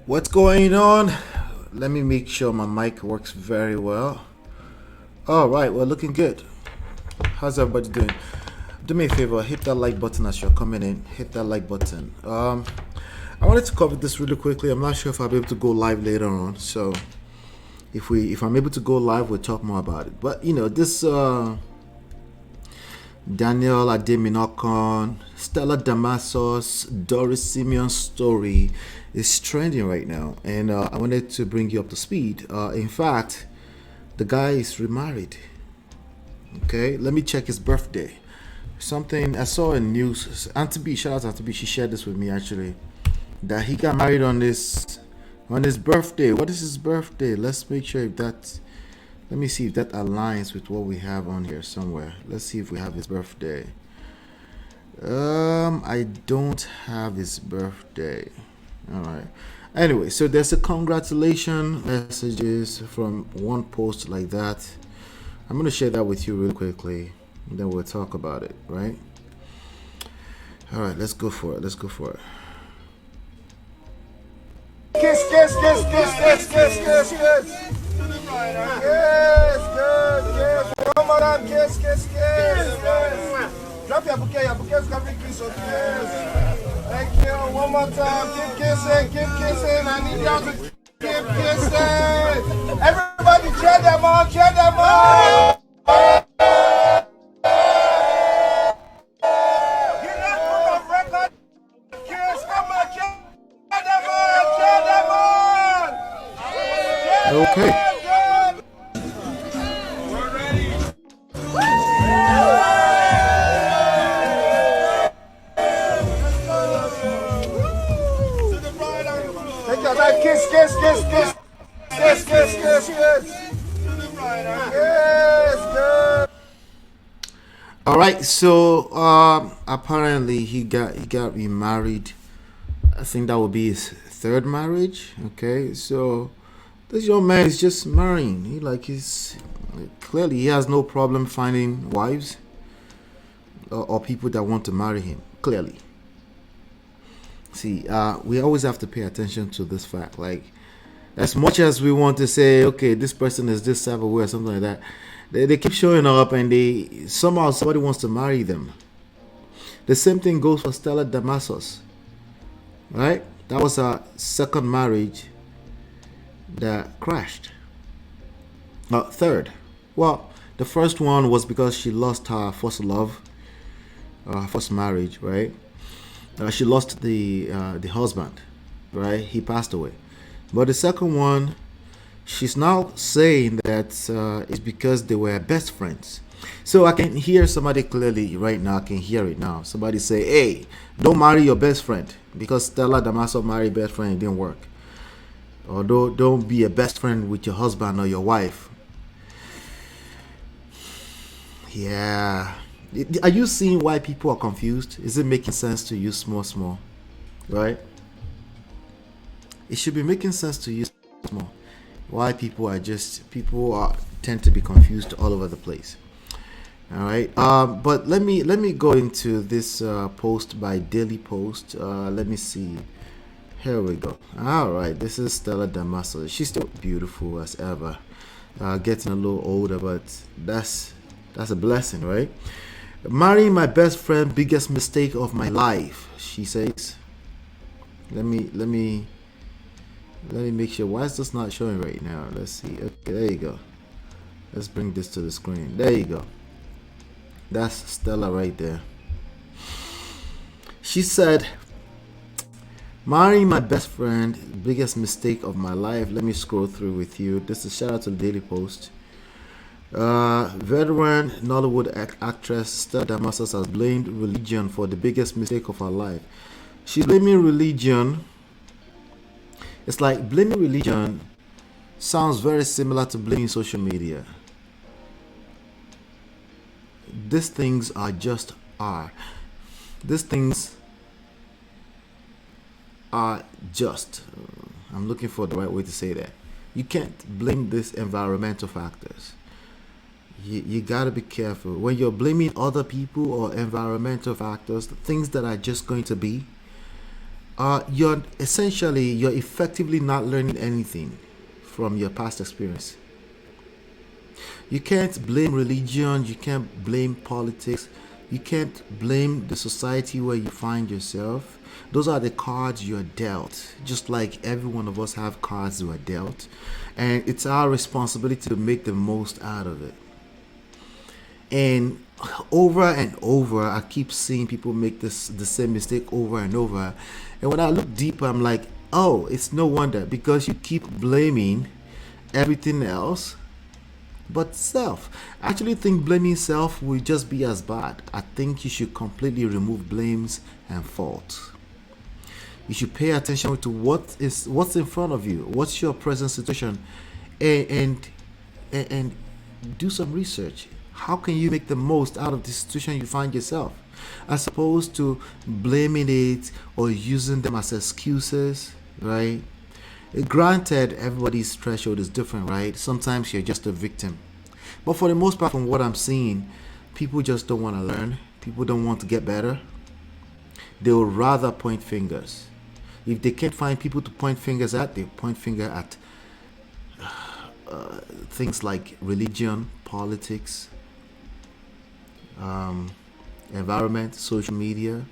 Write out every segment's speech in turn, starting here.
What's going on? Let me make sure my mic works very well. All right, we're looking good. How's everybody doing? Do me a favor, hit that like button as you're coming in. Hit that like button. I wanted to cover this really quickly. I'm not sure if I'll be able to go live later on. So if I'm able to go live, we'll talk more about it. But this Daniel Ademinokan, Stella Damasus, Doris Simeon story is trending right now, and I wanted to bring you up to speed. In fact, the guy is remarried. Okay, let me check his birthday. Something I saw in news. Auntie B, shout out to Auntie B. She shared this with me actually. That he got married on his birthday. What is his birthday? Let's make sure if that. Let me see if that aligns with what we have on here somewhere. Let's see if we have his birthday. I don't have his birthday. All right. Anyway, so there's a congratulation messages from one post like that. I'm gonna share that with you real quickly, and then we'll talk about it. Right. All right. Let's go for it. Kiss, kiss, kiss, kiss, kiss, kiss, kiss, kiss. Yes, good, yes. One more time, kiss, kiss, kiss, yes. Drop your bouquet is coming, kiss, yes. Thank you. One more time, keep kissing. I need y'all to keep kissing. Everybody cheer them on. You not put on record. Kiss, come on, cheer them on. Okay. Take your time, kiss, kiss, kiss, kiss, kiss, kiss, kiss, kiss. Yes, good. All right. So apparently he got remarried. I think that would be his third marriage. Okay. So this young man is just marrying. He's clearly he has no problem finding wives or people that want to marry him. Clearly. See, we always have to pay attention to this fact. Like, as much as we want to say, okay, this person is this type of way or something like that, they keep showing up and they somehow somebody wants to marry them. The same thing goes for Stella Damasus, right? That was her second marriage that crashed. Third. Well, the first one was because she lost her first love, first marriage, right? She lost the husband, right? He passed away. But the second one, she's now saying that it's because they were best friends. So I can hear somebody clearly right now. I can hear it now. Somebody say, "Hey, don't marry your best friend because Stella Damaso married best friend, it didn't work." Or don't be a best friend with your husband or your wife. Yeah. Are you seeing why people are confused? Is it making sense to you small, right? It should be making sense to you small. Why people are tend to be confused all over the place. All right. But let me go into this post by Daily Post. Let me see. Here we go. All right. This is Stella Damaso. She's still beautiful as ever. Getting a little older, but that's a blessing, right? Marrying my best friend, biggest mistake of my life, she says. Let me make sure. Why is this not showing right now? Let's see. Okay, there you go. Let's bring this to the screen. There you go. That's Stella right there. She said, marrying my best friend, biggest mistake of my life. Let me scroll through with you. This is shout out to the Daily Post. Veteran Nollywood actress Stella Damasus has blamed religion for the biggest mistake of her life. She's blaming religion. It's like blaming religion sounds very similar to blaming social media. These things are just are. These things are just. I'm looking for the right way to say that. You can't blame these environmental factors. You got to be careful when you're blaming other people or environmental factors, things that are just going to be. you're effectively not learning anything from your past experience. You can't blame religion, you can't blame politics, you can't blame the society where you find yourself. Those are the cards you're dealt, just like every one of us have cards we're dealt, and it's our responsibility to make the most out of it. And over and over, I keep seeing people make this the same mistake over and over, and when I look deeper, I'm like, oh, it's no wonder, because you keep blaming everything else but self. I actually think blaming self will just be as bad. I think you should completely remove blames and faults. You should pay attention to what's in front of you, what's your present situation, and and do some research. How can you make the most out of the situation you find yourself, as opposed to blaming it or using them as excuses, right? Granted, everybody's threshold is different, right? Sometimes you're just a victim. But for the most part, from what I'm seeing, people just don't want to learn. People don't want to get better. They would rather point fingers. If they can't find people to point fingers at, they point finger at things like religion, politics, environment, social media,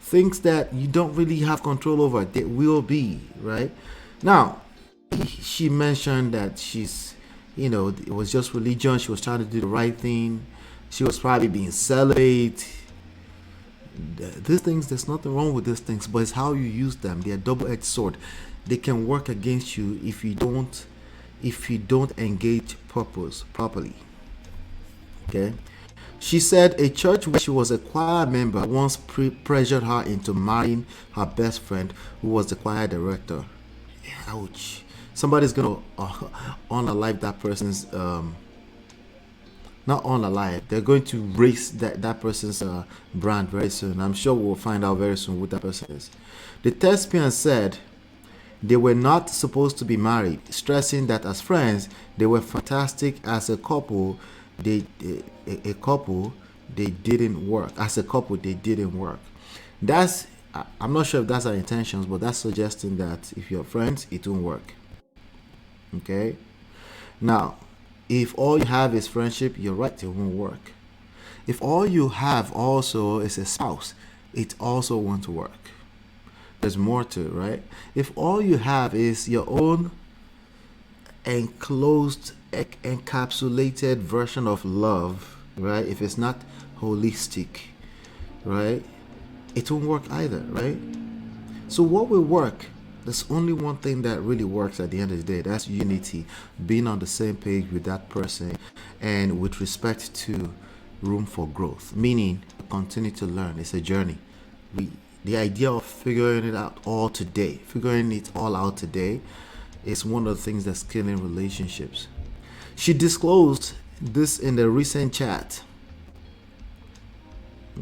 things that you don't really have control over. They will be, right? Now, she mentioned that it was just religion. She was trying to do the right thing. She was probably being celibate. These things, there's nothing wrong with these things, but it's how you use them. They're a double-edged sword. They can work against you if you don't engage purpose properly. Okay. She said a church where she was a choir member once pressured her into marrying her best friend, who was the choir director. Ouch. Somebody's gonna unalive that person's not unalive. They're going to raise that person's brand very soon. I'm sure we'll find out very soon who that person is. The thespian said they were not supposed to be married, stressing that as friends they were fantastic. As a couple, they didn't work. As a couple, they didn't work. I'm not sure if that's our intentions, but that's suggesting that if you're friends, it won't work. Okay. Now, if all you have is friendship, you're right, it won't work. If all you have also is a spouse, it also won't work. There's more to it, right? If all you have is your own enclosed, encapsulated version of love, right? If it's not holistic, right? It won't work either, right? So what will work? There's only one thing that really works at the end of the day. That's unity, being on the same page with that person, and with respect to room for growth. Meaning, continue to learn. It's a journey. The idea of figuring it out all out today, is one of the things that's killing relationships. She disclosed this in the recent chat.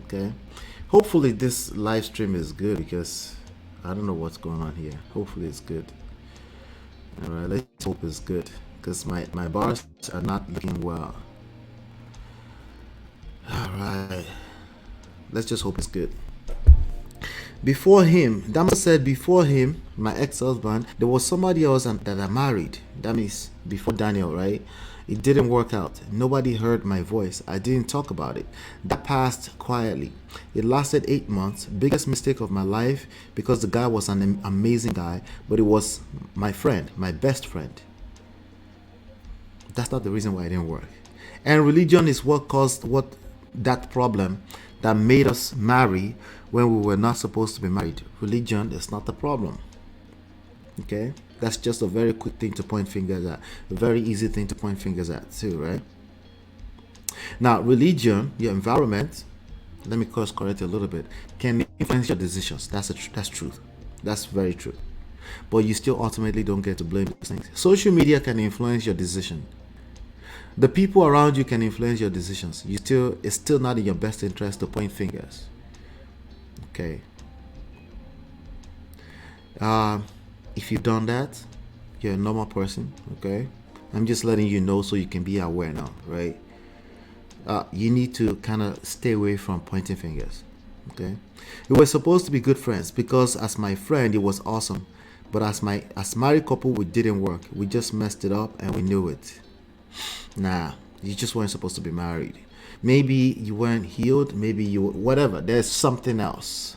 Okay. Hopefully this live stream is good, because I don't know what's going on here. Hopefully it's good. All right, let's hope it's good, because my bars are not looking well. All right, let's just hope it's good. Before him, Dama said, before him, my ex-husband, there was somebody else that I married. That means before Daniel, right? It didn't work out. Nobody heard my voice. I didn't talk about it. That passed quietly. It lasted 8 months. Biggest mistake of my life, because the guy was an amazing guy, but it was my friend, my best friend. That's not the reason why it didn't work. And religion is what caused that problem that made us marry when we were not supposed to be married. Religion is not the problem. Okay? That's just a very quick thing to point fingers at. A very easy thing to point fingers at too, right? Now, religion, your environment, let me course correct a little bit, can influence your decisions. That's truth. That's very true. But you still ultimately don't get to blame these things. Social media can influence your decision. The people around you can influence your decisions. It's still not in your best interest to point fingers. Okay. If you've done that, you're a normal person. Okay. I'm just letting you know so you can be aware now, right? You need to kind of stay away from pointing fingers. Okay, we were supposed to be good friends because as my friend, it was awesome. But as married couple, we didn't work. We just messed it up and we knew it. Nah, you just weren't supposed to be married. Maybe you weren't healed. Maybe you whatever. There's something else.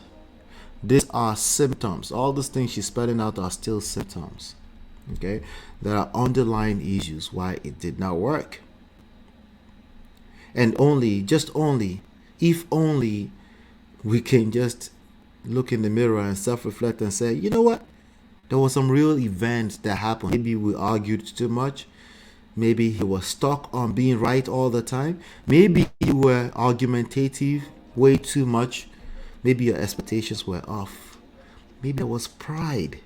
These are symptoms. All these things she's spelling out are still symptoms. Okay, there are underlying issues why it did not work. And just only, if only we can just look in the mirror and self-reflect and say, you know what? There was some real events that happened. Maybe we argued too much. Maybe he was stuck on being right all the time. Maybe you were argumentative way too much. Maybe your expectations were off. Maybe there was pride.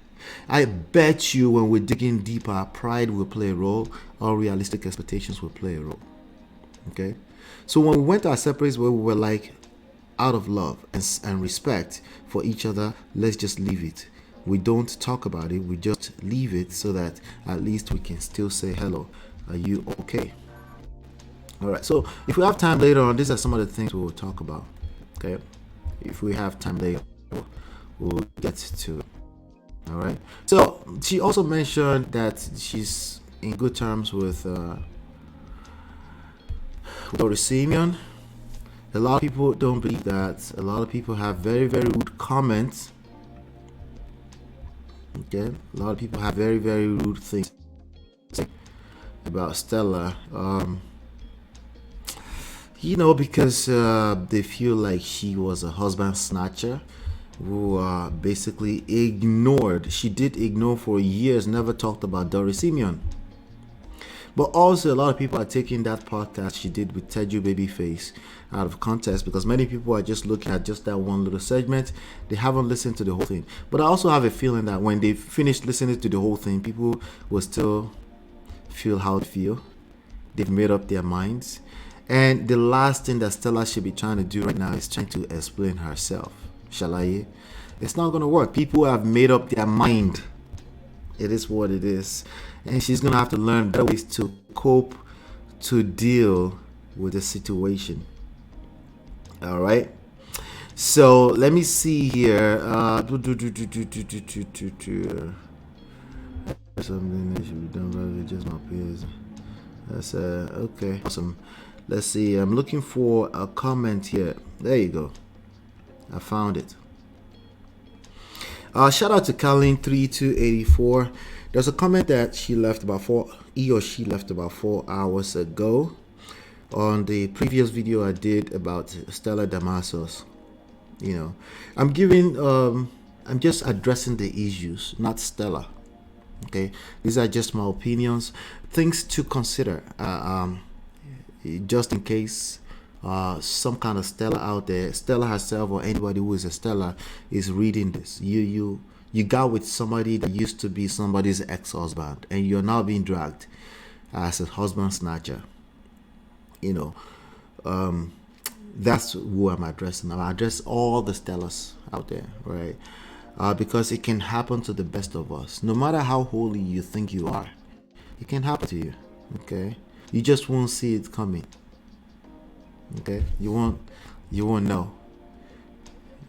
I bet you when we're digging deeper, pride will play a role. Unrealistic expectations will play a role. Okay? So when we went our separate ways, where we were like, out of love and respect for each other, let's just leave it. We don't talk about it. We just leave it so that at least we can still say hello. Are you okay? All right. So if we have time later on, these are some of the things we will talk about. Okay. If we have time later, we'll get to it. All right. So she also mentioned that she's in good terms with Simeon. A lot of people don't believe that. A lot of people have very, very rude comments. Okay, a lot of people have very, very rude things about Stella. Because they feel like she was a husband snatcher who basically ignored. She did ignore for years, never talked about Simeon. But also, a lot of people are taking that podcast she did with Teju Babyface out of context because many people are just looking at just that one little segment. They haven't listened to the whole thing. But I also have a feeling that when they finish listening to the whole thing, people will still feel how they feel. They've made up their minds. And the last thing that Stella should be trying to do right now is trying to explain herself. Shall It's not going to work. People have made up their mind. It is what it is. And she's going to have to learn better ways to cope, to deal with the situation. All right. So let me see here. Something that should be done by just my peers. That's okay. Awesome. Let's see. I'm looking for a comment here. There you go. I found it. Shout out to Colleen3284. There's a comment that he or she left about 4 hours ago on the previous video I did about Stella Damasus. I'm just addressing the issues, not Stella. Okay, these are just my opinions, things to consider, just in case some kind of Stella out there, Stella herself or anybody who is a Stella is reading this. You got with somebody that used to be somebody's ex-husband and you're now being dragged as a husband snatcher. That's who I'm addressing. I address all the Stellas out there, right? Because it can happen to the best of us. No matter how holy you think you are, it can happen to you. Okay, you just won't see it coming. Okay, you won't know,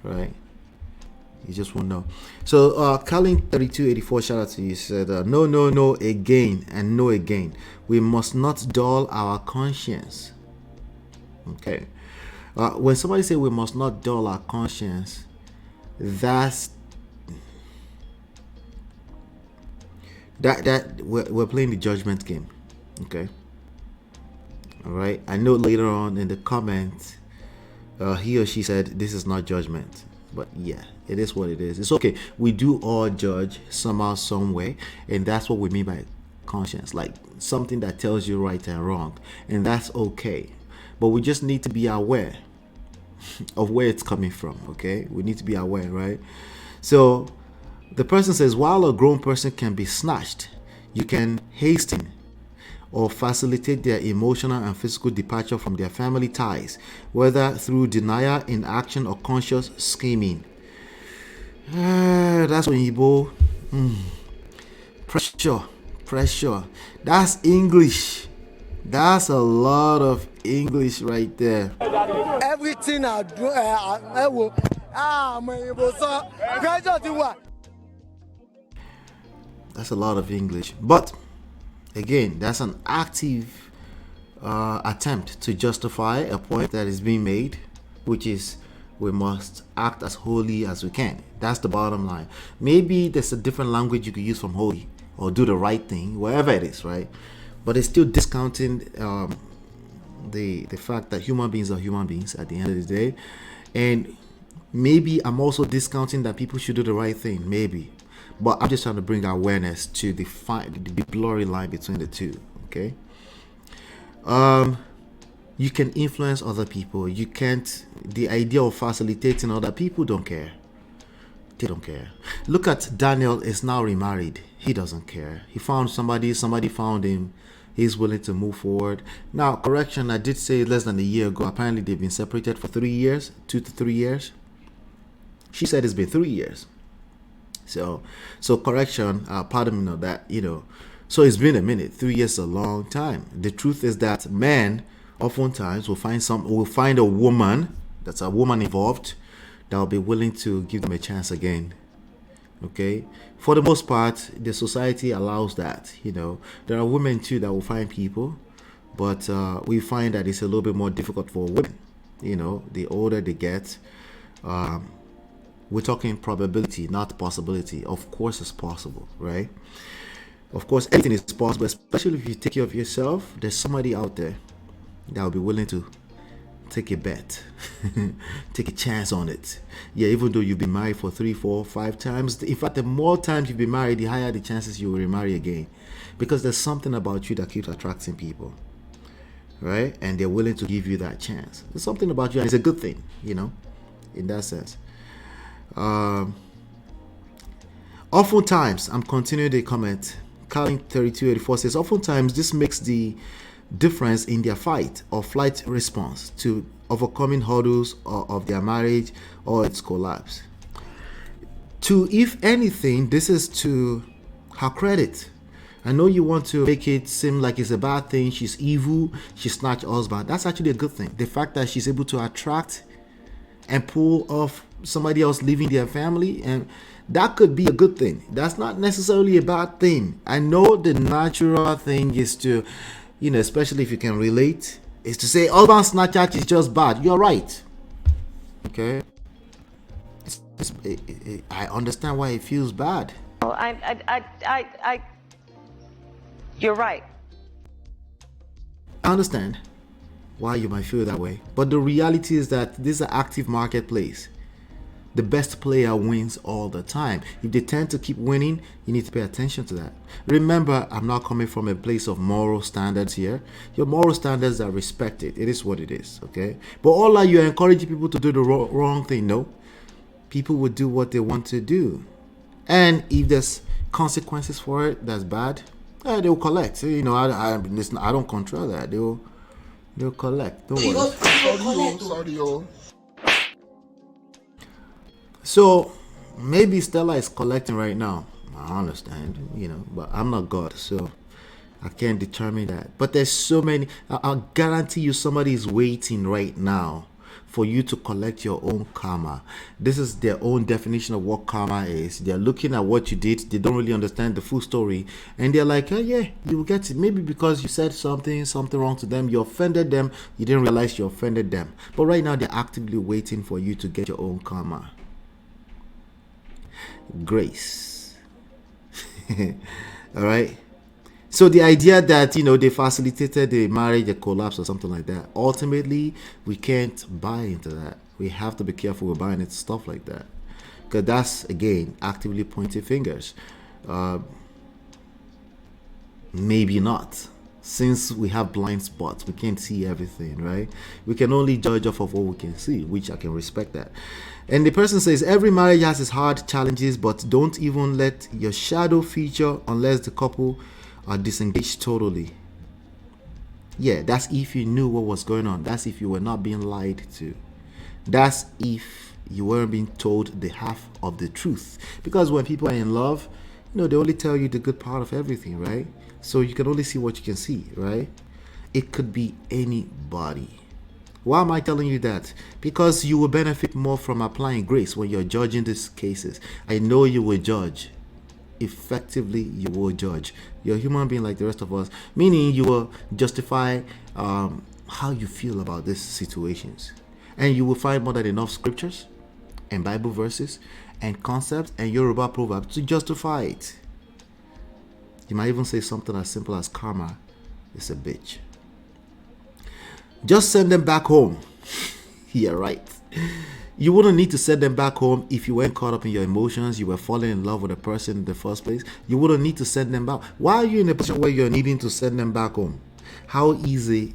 right? You just won't know. So Colleen3284, shout out to you, said no again and no again. We must not dull our conscience. Okay, when somebody say we must not dull our conscience, that we're playing the judgment game. Okay. All right. I know later on in the comments, he or she said this is not judgment, but yeah, it is what it is. It's okay. We do all judge somehow, some way, and that's what we mean by conscience, like something that tells you right and wrong, and that's okay. But we just need to be aware of where it's coming from. Okay, we need to be aware, right? So the person says, while a grown person can be snatched, you can hasten or facilitate their emotional and physical departure from their family ties, whether through denial, inaction, or conscious scheming. That's when you go, pressure. That's English. That's a lot of English right there. Everything I do, I will. Pressure to what? That's a lot of English. But again, that's an active attempt to justify a point that is being made, which is we must act as holy as we can. That's the bottom line. Maybe there's a different language you could use from holy or do the right thing, wherever it is, right? But it's still discounting the fact that human beings are human beings at the end of the day. And maybe I'm also discounting that people should do the right thing, maybe. But I'm just trying to bring awareness to the blurry line between the two, okay? You can influence other people. You can't. The idea of facilitating other people, don't care. They don't care. Look at Daniel is now remarried. He doesn't care. He found somebody found him. He's willing to move forward. Now, correction, I did say less than a year ago. Apparently, they've been separated for 3 years, 2 to 3 years. She said it's been 3 years. So correction, pardon me, that, so it's been a minute. 3 years is a long time. The truth is that men oftentimes will find a woman, that's a woman involved, that will be willing to give them a chance again. Okay, for the most part, the society allows that. There are women too that will find people, but we find that it's a little bit more difficult for women. The older they get, we're talking probability, not possibility. Of course, it's possible, right? Of course, anything is possible, especially if you take care of yourself. There's somebody out there that will be willing to take a bet, take a chance on it. Yeah, even though you've been married for 3, 4, 5 times. In fact, the more times you've been married, the higher the chances you will remarry again, because there's something about you that keeps attracting people, right? And they're willing to give you that chance. There's something about you, and it's a good thing, in that sense. Oftentimes, I'm continuing the comment. Carlin3284 says, oftentimes this makes the difference in their fight or flight response to overcoming hurdles of their marriage or its collapse. If anything, this is to her credit. I know you want to make it seem like it's a bad thing. She's evil. She snatched husband. That's actually a good thing. The fact that she's able to attract and pull off somebody else leaving their family, and that could be a good thing. That's not necessarily a bad thing. I know the natural thing is to, especially if you can relate, is to say urban snatcher is just bad. You're right. Okay. I understand why it feels bad. Oh, you're right. I understand why you might feel that way, but the reality is that this is an active marketplace. The best player wins all the time. If they tend to keep winning, you need to pay attention to that. Remember, I'm not coming from a place of moral standards here. Your moral standards are respected. It is what it is, okay? But all that you're encouraging people to do the wrong thing, no. People will do what they want to do. And if there's consequences for it, that's bad, they'll collect. Listen, I don't control that. They'll collect. Don't worry. Sorry. So maybe Stella is collecting right now. I understand, but I'm not God, so I can't determine that. But there's so many. I'll guarantee you somebody is waiting right now for you to collect your own karma. This is their own definition of what karma is. They're looking at what you did. They don't really understand the full story. And they're like, oh yeah, you will get it. Maybe because you said something wrong to them, you offended them, you didn't realize you offended them. But right now they're actively waiting for you to get your own karma. Grace. All right. So the idea that they facilitated the marriage, a collapse or something like that, ultimately we can't buy into that. We have to be careful with buying into stuff like that, because that's again actively pointing fingers. Maybe not, since we have blind spots, we can't see everything, right? We can only judge off of what we can see, which I can respect that. And the person says, every marriage has its hard challenges, but don't even let your shadow feature unless the couple are disengaged totally. Yeah, that's if you knew what was going on. That's if you were not being lied to. That's if you weren't being told the half of the truth. Because when people are in love, they only tell you the good part of everything, right? So you can only see what you can see, right? It could be anybody. Why am I telling you that? Because you will benefit more from applying grace when you're judging these cases. I know you will judge. Effectively, you will judge. You're a human being like the rest of us, meaning you will justify how you feel about these situations. And you will find more than enough scriptures and Bible verses and concepts and Yoruba proverbs to justify it. You might even say something as simple as karma is a bitch. Just send them back home. Yeah, right. You wouldn't need to send them back home if you weren't caught up in your emotions, you were falling in love with a person in the first place. You wouldn't need to send them back. Why are you in a position where you're needing to send them back home? How easy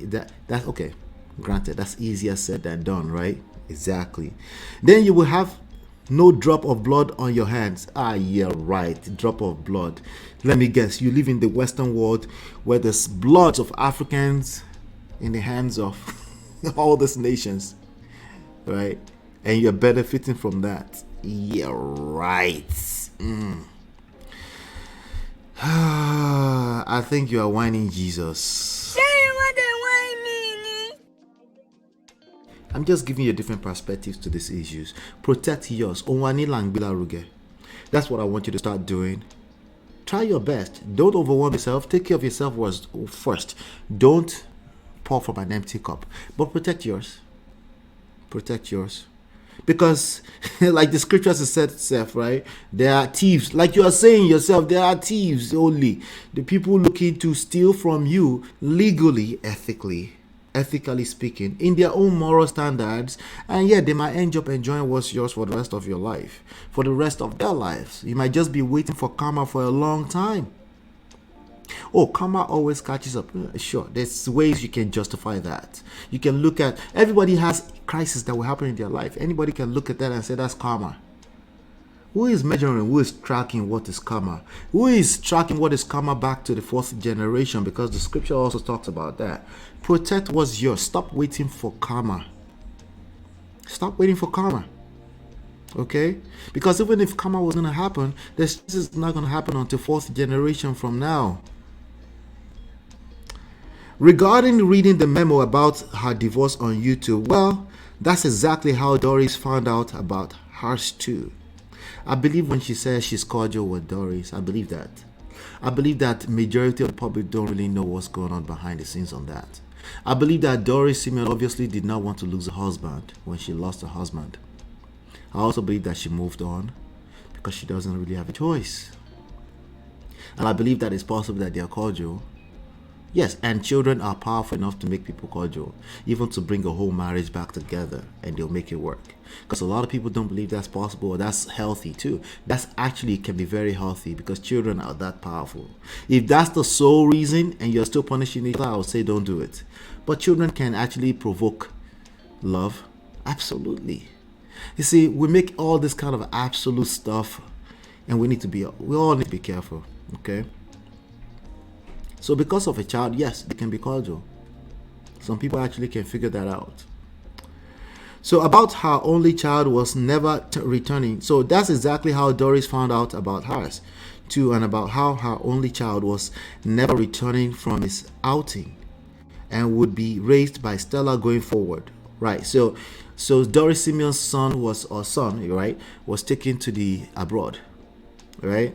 that's okay. Granted, that's easier said than done, right? Exactly. Then you will have no drop of blood on your hands. Yeah, right. Drop of blood. Let me guess. You live in the Western world where there's blood of Africans in the hands of all these nations, right? And you're benefiting from that. Yeah, right. I think you are whining Jesus. I'm just giving you different perspectives to these issues. Protect yours. That's what I want you to start doing. Try your best. Don't overwhelm yourself. Take care of yourself first. Don't pour from an empty cup. But protect yours. Protect yours. Because like the scriptures have said itself, right? There are thieves. Like you are saying yourself, there are thieves only. The people looking to steal from you legally, ethically speaking, in their own moral standards, and yet they might end up enjoying what's yours for the rest of your life, for the rest of their lives. You might just be waiting for karma for a long time. Oh, karma always catches up. Sure, there's ways you can justify that. You can look at, everybody has crises that will happen in their life. Anybody can look at that and say that's karma. Who is measuring? Who is tracking what is karma? Who is tracking what is karma back to the fourth generation? Because the scripture also talks about that. Protect what's yours. Stop waiting for karma. Stop waiting for karma. Okay? Because even if karma was going to happen, this is not going to happen until fourth generation from now. Regarding reading the memo about her divorce on YouTube, well, that's exactly how Doris found out about hers too. I believe when she says she's cordial with Doris, I believe that. I believe that majority of the public don't really know what's going on behind the scenes on that. I believe that Doris Simeon obviously did not want to lose her husband when she lost her husband. I also believe that she moved on because she doesn't really have a choice. And I believe that it's possible that they are cordial. Yes, and children are powerful enough to make people cordial, even to bring a whole marriage back together, and they'll make it work. Because a lot of people don't believe that's possible, or that's healthy too. That's actually can be very healthy because children are that powerful. If that's the sole reason and you're still punishing each other, I would say don't do it. But children can actually provoke love. Absolutely. You see, we make all this kind of absolute stuff, and we all need to be careful, okay? So because of a child, yes, they can be cordial. Some people actually can figure that out. So about her only child was never returning. So that's exactly how Doris found out about hers too, and about how her only child was never returning from his outing and would be raised by Stella going forward. Right. So Doris Simeon's son was taken to the abroad, right?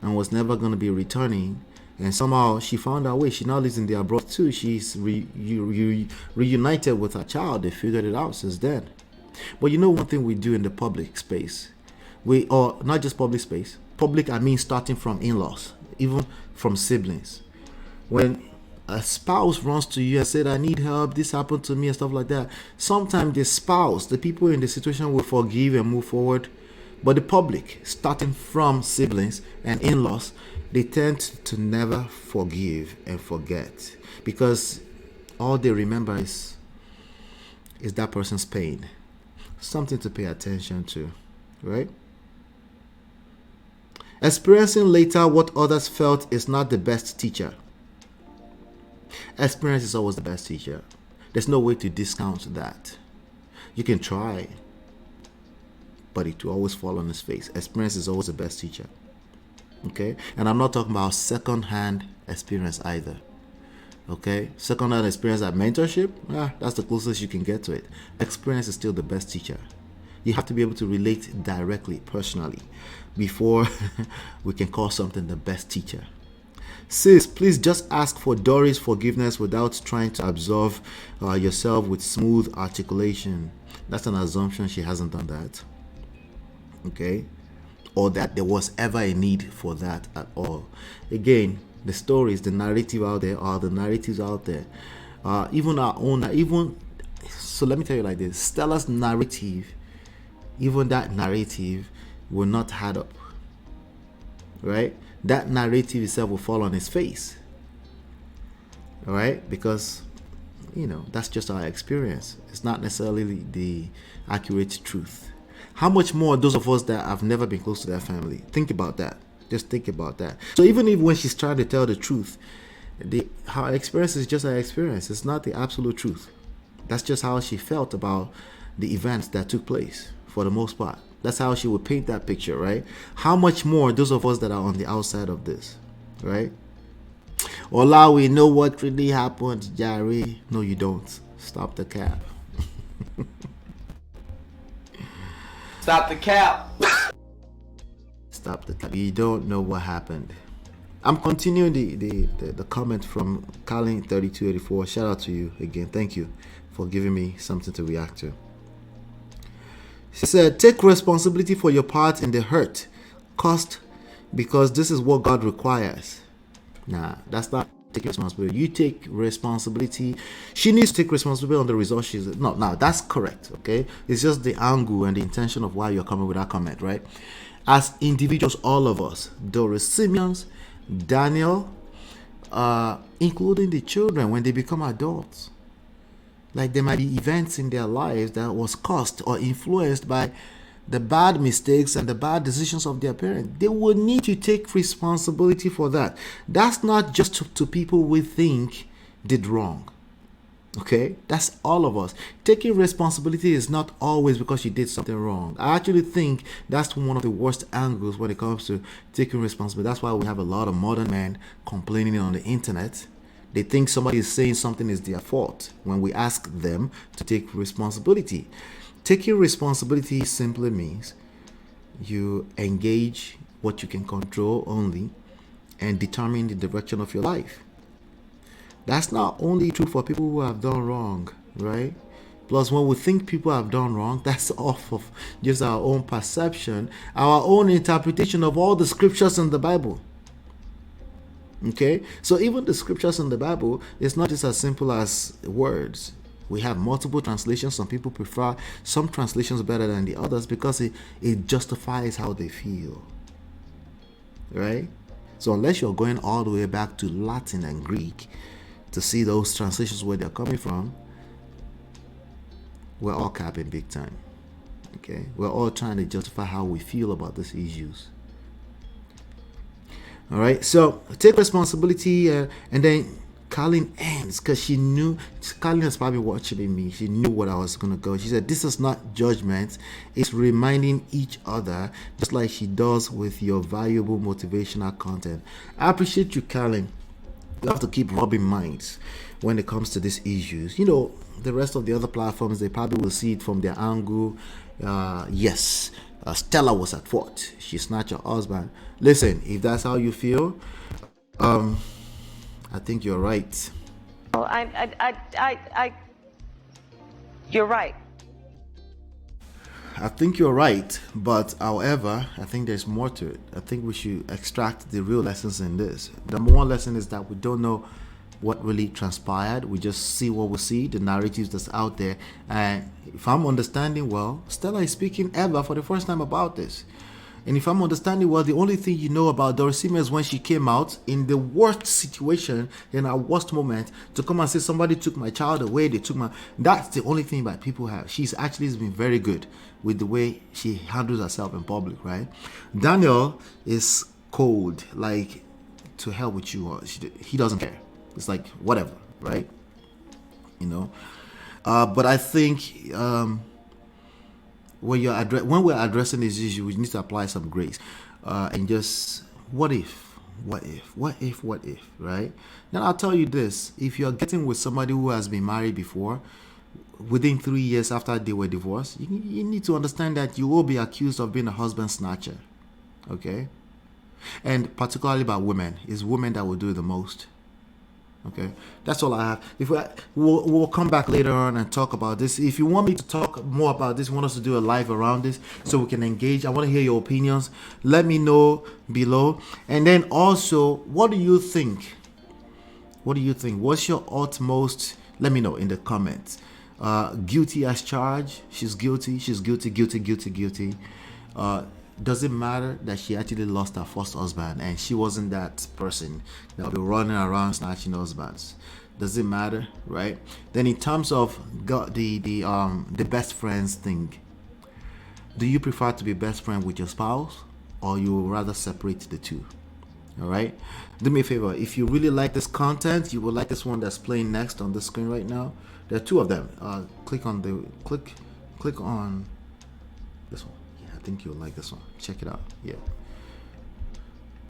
And was never going to be returning. And somehow she found her way. She now lives in the abroad too. She's reunited with her child. They figured it out since then. But you know one thing we do in the public space, or not just public space. Public, I mean starting from in-laws, even from siblings. When a spouse runs to you and said, I need help, this happened to me and stuff like that. Sometimes the spouse, the people in the situation will forgive and move forward. But the public, starting from siblings and in-laws, they tend to never forgive and forget because all they remember is that person's pain. Something to pay attention to, right? Experiencing later what others felt is not the best teacher. Experience is always the best teacher. There's no way to discount that. You can try, but it will always fall on his face. Experience is always the best teacher. Okay? And I'm not talking about second-hand experience either. Okay, second-hand experience at mentorship, that's the closest you can get to it. Experience is still the best teacher. You have to be able to relate directly, personally, before we can call something the best teacher. Sis, please just ask for Dory's forgiveness without trying to absolve yourself with smooth articulation. That's an assumption she hasn't done that. Okay? Or that there was ever a need for that at all. Again, the stories, the narrative out there are the narratives out there. Even our own, so let me tell you like this, Stella's narrative, even that narrative will not add up. Right? That narrative itself will fall on its face. All right? Because, that's just our experience. It's not necessarily the accurate truth. How much more those of us that have never been close to that family? Think about that. Just think about that. So even if when she's trying to tell the truth, her experience is just her experience. It's not the absolute truth. That's just how she felt about the events that took place for the most part. That's how she would paint that picture, right? How much more those of us that are on the outside of this, right? Ola, we know what really happened, Jari. No, you don't. Stop the cap. Stop the cap. Stop the cap. You don't know what happened. I'm continuing the comment from Colin3284. Shout out to you again. Thank you for giving me something to react to. She said, take responsibility for your part in the hurt caused because this is what God requires. Nah, that's not taking responsibility. You take responsibility. She needs to take responsibility on the result she's... No, that's correct, okay? It's just the angle and the intention of why you're coming with that comment, right? As individuals, all of us, Doris Simeons, Daniel, including the children when they become adults. Like there might be events in their lives that was caused or influenced by the bad mistakes and the bad decisions of their parents. They will need to take responsibility for that. That's not just to people we think did wrong. Okay? That's all of us. Taking responsibility is not always because you did something wrong. I actually think that's one of the worst angles when it comes to taking responsibility. That's why we have a lot of modern men complaining on the internet. They think somebody is saying something is their fault when we ask them to take responsibility. Taking responsibility simply means you engage what you can control only and determine the direction of your life. That's not only true for people who have done wrong, right? Plus, when we think people have done wrong, that's off of just our own perception, our own interpretation of all the scriptures in the Bible. Okay, so even the scriptures in the Bible is not just as simple as words. We have multiple translations. Some people prefer some translations better than the others because it justifies how they feel. Right? So unless you're going all the way back to Latin and Greek to see those translations where they're coming from, we're all capping big time. Okay? We're all trying to justify how we feel about these issues. All right, so take responsibility, and then Colin ends because she knew. Colin is probably watching me. She knew what I was gonna go. She said, "This is not judgment; it's reminding each other, just like she does with your valuable motivational content." I appreciate you, Colin. You have to keep rubbing minds when it comes to these issues. The rest of the other platforms, they probably will see it from their angle. Yes. Stella was at fault. She snatched her husband. Listen, if that's how you feel, I think you're right. Well, you're right. I think you're right, but however, I think there's more to it. I think we should extract the real lessons in this. The number one lesson is that we don't know what really transpired. We just see what we see, the narratives that's out there. And if I'm understanding well, Stella is speaking ever for the first time about this. And if I'm understanding well, the only thing you know about Dorosima is when she came out in the worst situation, in our worst moment, to come and say somebody took my child away, that's the only thing that people have. She's actually been very good with the way she handles herself in public, right? Daniel is cold, like, to hell with you. He doesn't care. It's like, whatever, right? But I think when we're addressing this issue, we need to apply some grace and just, what if what if, right? Now I'll tell you this: if you're getting with somebody who has been married before, within 3 years after they were divorced, you need to understand that you will be accused of being a husband snatcher. Okay? And particularly by women, it's women that will do it the most. Okay, that's all I have. If we'll come back later on and talk about this. If you want me to talk more about this, want us to do a live around this so we can engage, I want to hear your opinions. Let me know below. And then also, what do you think? What do you think? What's your utmost? Let me know in the comments. Guilty as charged. She's guilty. She's guilty. Guilty. Does it matter that she actually lost her first husband and she wasn't that person that would be running around snatching husbands? Does it matter, right? Then in terms of the best friends thing, do you prefer to be best friend with your spouse, or you would rather separate the two? All right, do me a favor. If you really like this content, you will like this one that's playing next on the screen right now. There are two of them. Click on this one. I think you'll like this one. Check it out. Yeah.